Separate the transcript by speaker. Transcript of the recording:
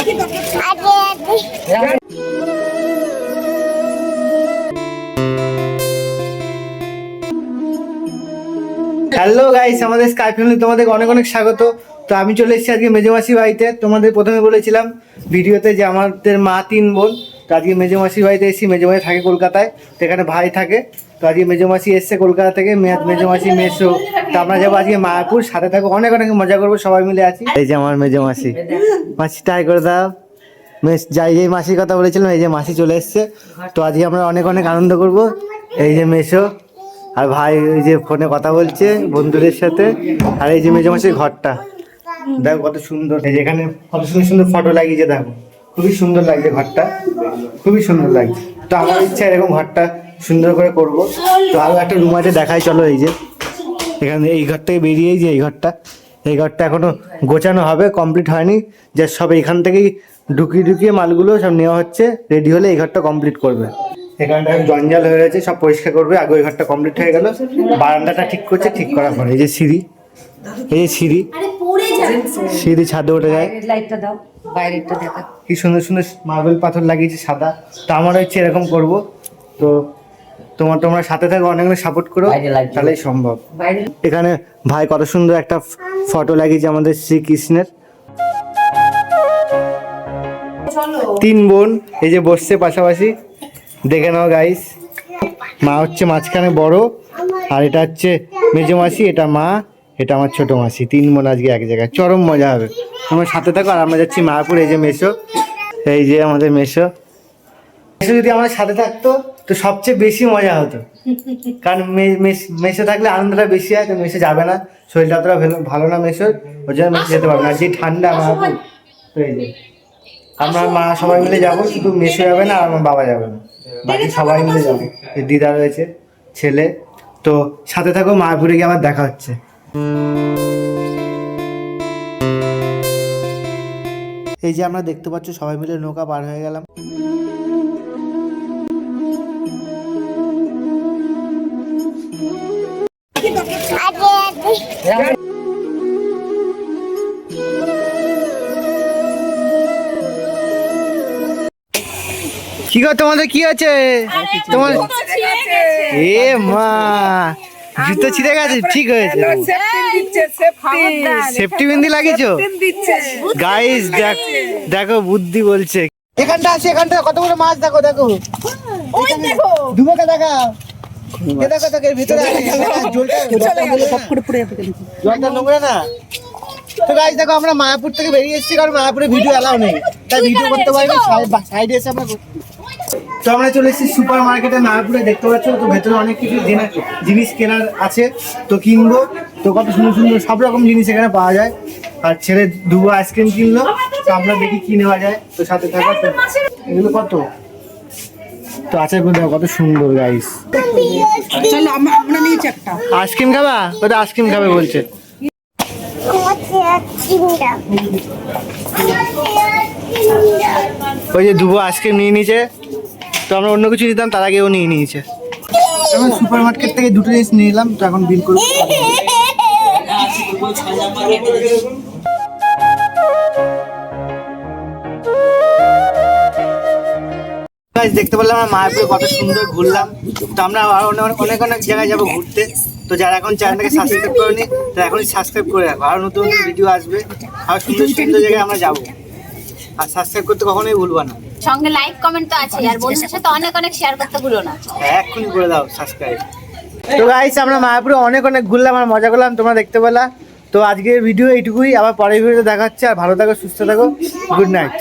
Speaker 1: Hello guys, আমাদের sky family তোমাদের অনেক অনেক স্বাগত। তো আমি চলে এসেছি আজকে মেজমাসি বাড়িতে। তোমাদের প্রথমে বলেছিলাম ভিডিওতে যে আমাদের মা 3 বোন। তো আজকে মেজমাসি বাড়িতে এসেছি। মেজমাসি থাকে কলকাতায়, তো এখানে ভাই থাকে। তো আজকে মেজমাসি এসছে কলকাতা থেকে, মেজমাসি মেসো। তো আমরা যাবো আজকে মায়াপুর, সাথে থাকো, অনেক অনেক মজা করবো, সবাই মিলে আছি। এই যে আমার মেজমাসি, মাসি ট্রাই করে দাও। যাই যে মাসির কথা বলেছিলাম, এই যে মাসি চলে এসছে। তো আজকে আমরা অনেক অনেক আনন্দ করবো। এই যে মেসো আর ভাই ওই যে ফোনে কথা বলছে বন্ধুদের সাথে। আর এই যে মেজমাসির ঘরটা দেখো কত সুন্দর, এই যে এখানে কত সুন্দর সুন্দর ফটো লাগিয়েছে, দেখো খুবই সুন্দর লাগছে ঘরটা, খুবই সুন্দর লাগছে। তো আমার ইচ্ছা এরকম ঘরটা সুন্দর করে করব। তো আরও একটা রুম আছে, দেখাই চলো। এই যে এখানে এই ঘর থেকে বেরিয়েই যে এই ঘরটা এখনো গোছানো হবে, কমপ্লিট হয়নি। যে সব এইখান থেকেই ঢুকিয়ে মালগুলো সব নেওয়া হচ্ছে, রেডি হলে এই ঘরটা কমপ্লিট করবে। এখানটা জঞ্জাল হয়ে গেছে, সব পরিষ্কার করবে। আগে ওই ঘরটা কমপ্লিট হয়ে গেল, বারান্দাটা ঠিক করছে, ঠিক করার পরে এই যে সিঁড়ি, এই যে সিঁড়ি ছাদে উঠে যায়। কি সুন্দর সুন্দর মার্বেল পাথর লাগিয়েছে সাদা। তো আমার হচ্ছে এরকম করব। তো তোমরা সাথে থাকো, অনেক অনেক সাপোর্ট করো, তাহলেই সম্ভব। এখানে ভাই কত সুন্দর একটা ফটো লাগিয়েছে আমাদের শ্রীকৃষ্ণের। 3 বোন এই যে বসছে পাশাপাশি, দেখে নাও গাইস। মা হচ্ছে মাঝখানে বড়, আর এটা হচ্ছে মেজো মাসি, এটা মা, এটা আমার ছোট মাসি। 3 বোন আজকে এক জায়গায়, চরম মজা হবে। তোমার সাথে থাকো। আর আমরা যাচ্ছি মায়াপুর। এই যে মেসো, এই যে আমাদের মেসো যদি আমার সাথে থাকতো তো সবচেয়ে বেশি মজা হতো, কারণ মেসো থাকলে আনন্দটা বেশি হয়। তো মেসো যাবে না, শরীরটা অতটা ভালো না মেসোর, ওই জন্য মেসো যেতে পারবে না। আর যে ঠান্ডা মায়াপুর, তো এই যে আমরা মা সবাই মিলে যাবো, শুধু মেসো যাবে না আর আমার বাবা যাবে না, বাকি সবাই মিলে যাবো। দিদা রয়েছে, ছেলে। তো সাথে থাকো, মায়াপুরে গিয়ে আমার দেখা হচ্ছে। এই যে আমরা দেখতে পাচ্ছ সবাই মিলে নৌকা পার হয়ে গেলাম। কি গো, তোমাদের কি আছে? তোমার এ মা, জুতো ছিঁড়ে গেছে, ঠিক হয়েছে। সেফটি বিন্দি লাগিয়েছো গাইস, দেখো বুদ্ধি বলছে। এখানটা আছে, এখানটা কতগুলো মাছ, দেখো দেখো ডুবোকে দেখা, দেখো দেখো এর ভিতরে জলটা নোংরা না। তো গাইস দেখো, আমরা মায়াপুর থেকে বেরিয়ে এসেছি, কারণ মায়াপুরে ভিডিও অ্যালাউ নেই, তাই ভিডিও করতে পারিনি। সাইডে এসে আমরা তো আমরা চলে এসেছি সুপার মার্কেটে মায়াপুরে, দেখতে পাচ্ছ। তো ভেতরে অনেক কিছু জিনিস কেনার আছে, তো কিনবো। তো কত সুন্দর সুন্দর সব রকম জিনিস এখানে পাওয়া যায়। আর ছেলে দুবো আইসক্রিম কিনলো, তো আমরা দেখি কি নেওয়া যায়। তো সাথে থাকা। এগুলো কত? তো আচারগুলো দেখো কত সুন্দর গাইস। আইসক্রিম খাবা? ওটা আইসক্রিম খাবে বলছে। ওই যে দুবো আইসক্রিম নিয়ে নিয়েছে। তো আমরা অন্য কিছু নিতাম, তার আগেও নিয়ে নিয়েছে। এখন সুপার মার্কেট থেকে দুটো জিনিস নিয়ে এলাম, তো এখন বিল করবো। দেখতে পারলাম আমরা মায়াপুরে কত সুন্দর ঘুরলাম। তো আমরা আরো অনেক অনেক জায়গায় যাবো ঘুরতে। তো যারা এখন চ্যানেলটাকে সাবস্ক্রাইব করেনি, তারা এখনই সাবস্ক্রাইব করে রাখো। আরো নতুন নতুন ভিডিও আসবে, আর সুন্দর সুন্দর জায়গায় আমরা যাবো। আর সাবস্ক্রাইব করতে কখনোই ভুলবা না,
Speaker 2: সঙ্গে লাইক কমেন্ট তো আছে, আর বন্ধুদের সাথে অনেক অনেক শেয়ার করতে ভুলো না।
Speaker 1: এক্ষুনি করে দাও সাবস্ক্রাইব। তো গাইস, আমরা মায়াপুরে অনেক অনেক ঘুরলাম আর মজা করলাম, তোমরা দেখতে পেলা। তো আজকের ভিডিও এইটুকুই, আবার পরের ভিডিওতে দেখা হচ্ছে। আর ভালো থাকো, সুস্থ থাকো, গুড নাইট।